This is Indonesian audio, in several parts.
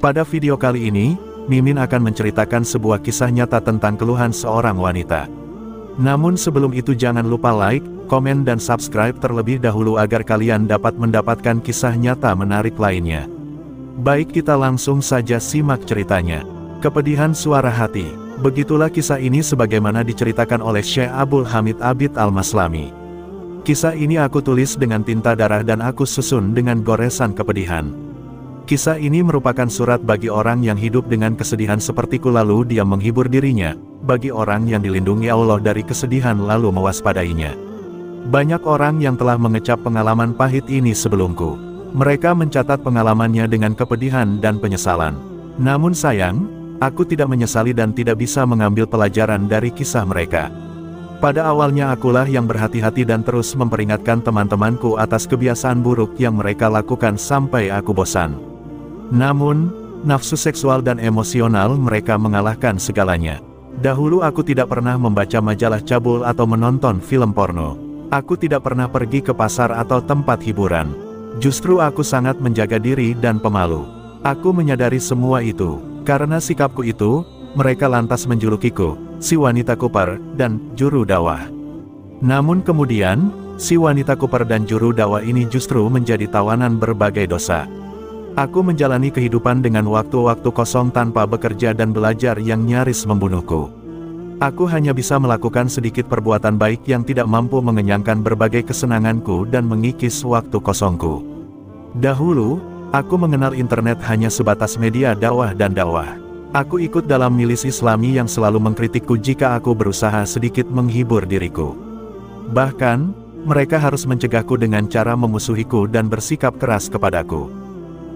Pada video kali ini, Mimin akan menceritakan sebuah kisah nyata tentang keluhan seorang wanita. Namun sebelum itu jangan lupa like, komen dan subscribe terlebih dahulu agar kalian dapat mendapatkan kisah nyata menarik lainnya. Baik, kita langsung saja simak ceritanya. Kepedihan Suara Hati. Begitulah kisah ini sebagaimana diceritakan oleh Syekh Abdul Hamid Abid Al-Maslami. Kisah ini aku tulis dengan tinta darah dan aku susun dengan goresan kepedihan. Kisah ini merupakan surat bagi orang yang hidup dengan kesedihan sepertiku lalu dia menghibur dirinya, bagi orang yang dilindungi Allah dari kesedihan lalu mewaspadainya. Banyak orang yang telah mengecap pengalaman pahit ini sebelumku. Mereka mencatat pengalamannya dengan kepedihan dan penyesalan. Namun sayang, aku tidak menyesali dan tidak bisa mengambil pelajaran dari kisah mereka. Pada awalnya akulah yang berhati-hati dan terus memperingatkan teman-temanku atas kebiasaan buruk yang mereka lakukan sampai aku bosan. Namun, nafsu seksual dan emosional mereka mengalahkan segalanya. Dahulu aku tidak pernah membaca majalah cabul atau menonton film porno. Aku tidak pernah pergi ke pasar atau tempat hiburan. Justru aku sangat menjaga diri dan pemalu. Aku menyadari semua itu. Karena sikapku itu, mereka lantas menjulukiku, si wanita Kuper, dan juru dakwah. Namun kemudian, si wanita Kuper dan juru dakwah ini justru menjadi tawanan berbagai dosa. Aku menjalani kehidupan dengan waktu-waktu kosong tanpa bekerja dan belajar yang nyaris membunuhku. Aku hanya bisa melakukan sedikit perbuatan baik yang tidak mampu mengenyangkan berbagai kesenanganku dan mengikis waktu kosongku. Dahulu, aku mengenal internet hanya sebatas media dakwah dan dakwah. Aku ikut dalam milis Islami yang selalu mengkritikku jika aku berusaha sedikit menghibur diriku. Bahkan, mereka harus mencegahku dengan cara memusuhiku dan bersikap keras kepadaku.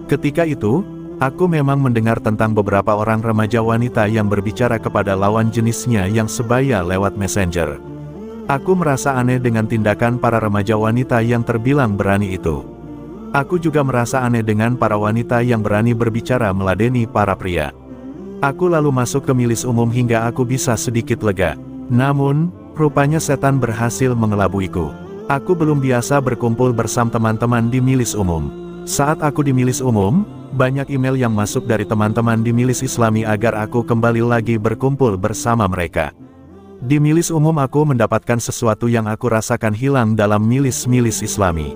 Ketika itu, aku memang mendengar tentang beberapa orang remaja wanita yang berbicara kepada lawan jenisnya yang sebaya lewat messenger. Aku merasa aneh dengan tindakan para remaja wanita yang terbilang berani itu. Aku juga merasa aneh dengan para wanita yang berani berbicara meladeni para pria. Aku lalu masuk ke milis umum hingga aku bisa sedikit lega. Namun, rupanya setan berhasil mengelabuiku. Aku belum biasa berkumpul bersama teman-teman di milis umum. Saat aku di milis umum, banyak email yang masuk dari teman-teman di milis Islami agar aku kembali lagi berkumpul bersama mereka. Di milis umum aku mendapatkan sesuatu yang aku rasakan hilang dalam milis-milis Islami.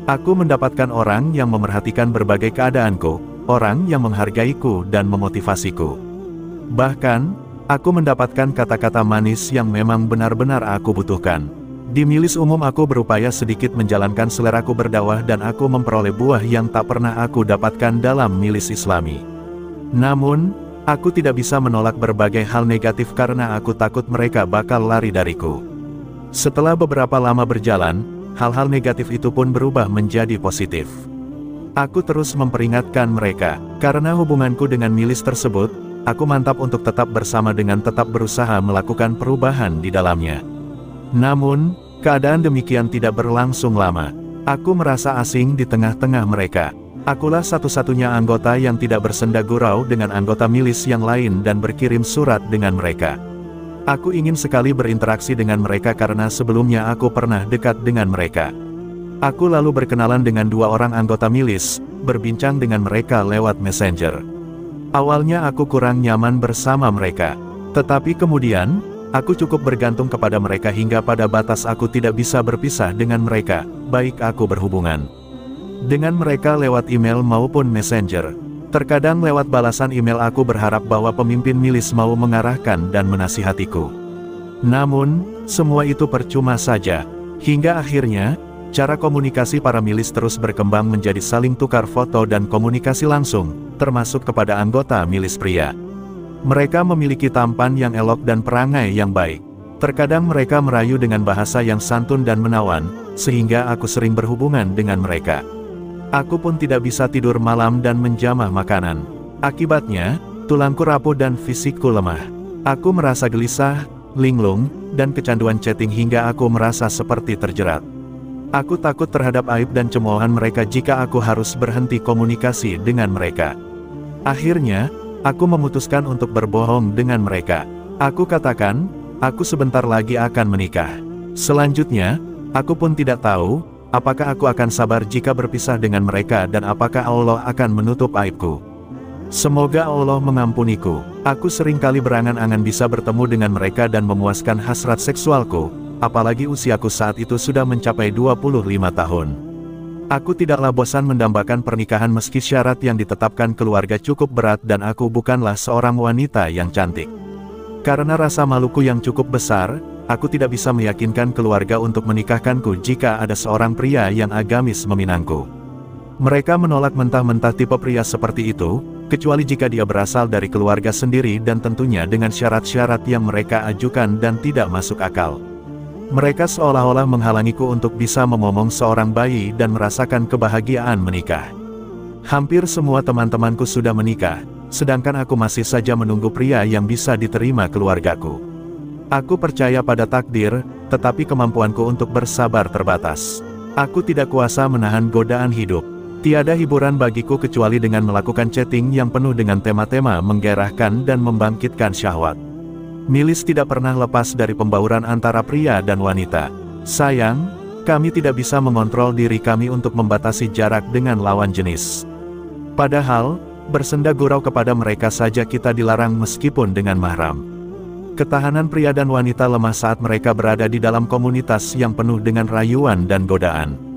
Aku mendapatkan orang yang memerhatikan berbagai keadaanku, orang yang menghargaiku dan memotivasiku. Bahkan, aku mendapatkan kata-kata manis yang memang benar-benar aku butuhkan. Di milis umum aku berupaya sedikit menjalankan seleraku berdakwah dan aku memperoleh buah yang tak pernah aku dapatkan dalam milis Islami. Namun, aku tidak bisa menolak berbagai hal negatif karena aku takut mereka bakal lari dariku. Setelah beberapa lama berjalan, hal-hal negatif itu pun berubah menjadi positif. Aku terus memperingatkan mereka, karena hubunganku dengan milis tersebut, aku mantap untuk tetap bersama dengan tetap berusaha melakukan perubahan di dalamnya. Namun, keadaan demikian tidak berlangsung lama. Aku merasa asing di tengah-tengah mereka. Akulah satu-satunya anggota yang tidak bersenda gurau dengan anggota milis yang lain dan berkirim surat dengan mereka. Aku ingin sekali berinteraksi dengan mereka karena sebelumnya aku pernah dekat dengan mereka. Aku lalu berkenalan dengan dua orang anggota milis, berbincang dengan mereka lewat messenger. Awalnya aku kurang nyaman bersama mereka. Tetapi kemudian, aku cukup bergantung kepada mereka hingga pada batas aku tidak bisa berpisah dengan mereka, baik aku berhubungan dengan mereka lewat email maupun messenger. Terkadang lewat balasan email aku berharap bahwa pemimpin milis mau mengarahkan dan menasihatiku. Namun, semua itu percuma saja. Hingga akhirnya, cara komunikasi para milis terus berkembang menjadi saling tukar foto dan komunikasi langsung, termasuk kepada anggota milis pria. Mereka memiliki tampan yang elok dan perangai yang baik. Terkadang mereka merayu dengan bahasa yang santun dan menawan, sehingga aku sering berhubungan dengan mereka. Aku pun tidak bisa tidur malam dan menjamah makanan. Akibatnya, tulangku rapuh dan fisikku lemah. Aku merasa gelisah, linglung, dan kecanduan chatting hingga aku merasa seperti terjerat. Aku takut terhadap aib dan cemoohan mereka jika aku harus berhenti komunikasi dengan mereka. Akhirnya, aku memutuskan untuk berbohong dengan mereka. Aku katakan, aku sebentar lagi akan menikah. Selanjutnya, aku pun tidak tahu, apakah aku akan sabar jika berpisah dengan mereka dan apakah Allah akan menutup aibku. Semoga Allah mengampuniku. Aku seringkali berangan-angan bisa bertemu dengan mereka dan memuaskan hasrat seksualku, apalagi usiaku saat itu sudah mencapai 25 tahun. Aku tidaklah bosan mendambakan pernikahan meski syarat yang ditetapkan keluarga cukup berat dan aku bukanlah seorang wanita yang cantik. Karena rasa maluku yang cukup besar, aku tidak bisa meyakinkan keluarga untuk menikahkanku jika ada seorang pria yang agamis meminangku. Mereka menolak mentah-mentah tipe pria seperti itu, kecuali jika dia berasal dari keluarga sendiri dan tentunya dengan syarat-syarat yang mereka ajukan dan tidak masuk akal. Mereka seolah-olah menghalangiku untuk bisa memomong seorang bayi dan merasakan kebahagiaan menikah. Hampir semua teman-temanku sudah menikah, sedangkan aku masih saja menunggu pria yang bisa diterima keluargaku. Aku percaya pada takdir, tetapi kemampuanku untuk bersabar terbatas. Aku tidak kuasa menahan godaan hidup. Tiada hiburan bagiku kecuali dengan melakukan chatting yang penuh dengan tema-tema menggairahkan dan membangkitkan syahwat. Milis tidak pernah lepas dari pembauran antara pria dan wanita. Sayang, kami tidak bisa mengontrol diri kami untuk membatasi jarak dengan lawan jenis. Padahal, bersenda gurau kepada mereka saja kita dilarang meskipun dengan mahram. Ketahanan pria dan wanita lemah saat mereka berada di dalam komunitas yang penuh dengan rayuan dan godaan.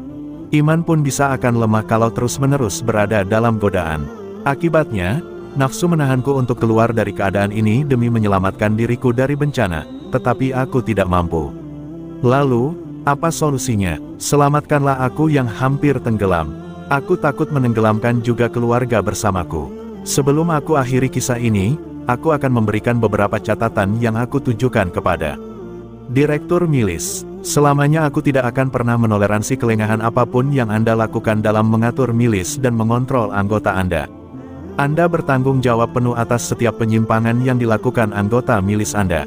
Iman pun bisa akan lemah kalau terus-menerus berada dalam godaan. Akibatnya, nafsu menahanku untuk keluar dari keadaan ini demi menyelamatkan diriku dari bencana, tetapi aku tidak mampu. Lalu, apa solusinya? Selamatkanlah aku yang hampir tenggelam. Aku takut menenggelamkan juga keluarga bersamaku. Sebelum aku akhiri kisah ini, aku akan memberikan beberapa catatan yang aku tujukan kepada Direktur Milis. Selamanya aku tidak akan pernah menoleransi kelengahan apapun yang Anda lakukan dalam mengatur milis dan mengontrol anggota Anda. Anda bertanggung jawab penuh atas setiap penyimpangan yang dilakukan anggota milis Anda.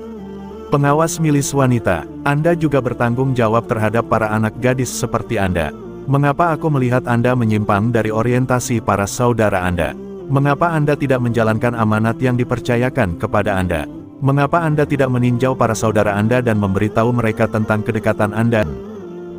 Pengawas milis wanita, Anda juga bertanggung jawab terhadap para anak gadis seperti Anda. Mengapa aku melihat Anda menyimpang dari orientasi para saudara Anda? Mengapa Anda tidak menjalankan amanat yang dipercayakan kepada Anda? Mengapa Anda tidak meninjau para saudara Anda dan memberitahu mereka tentang kedekatan Anda?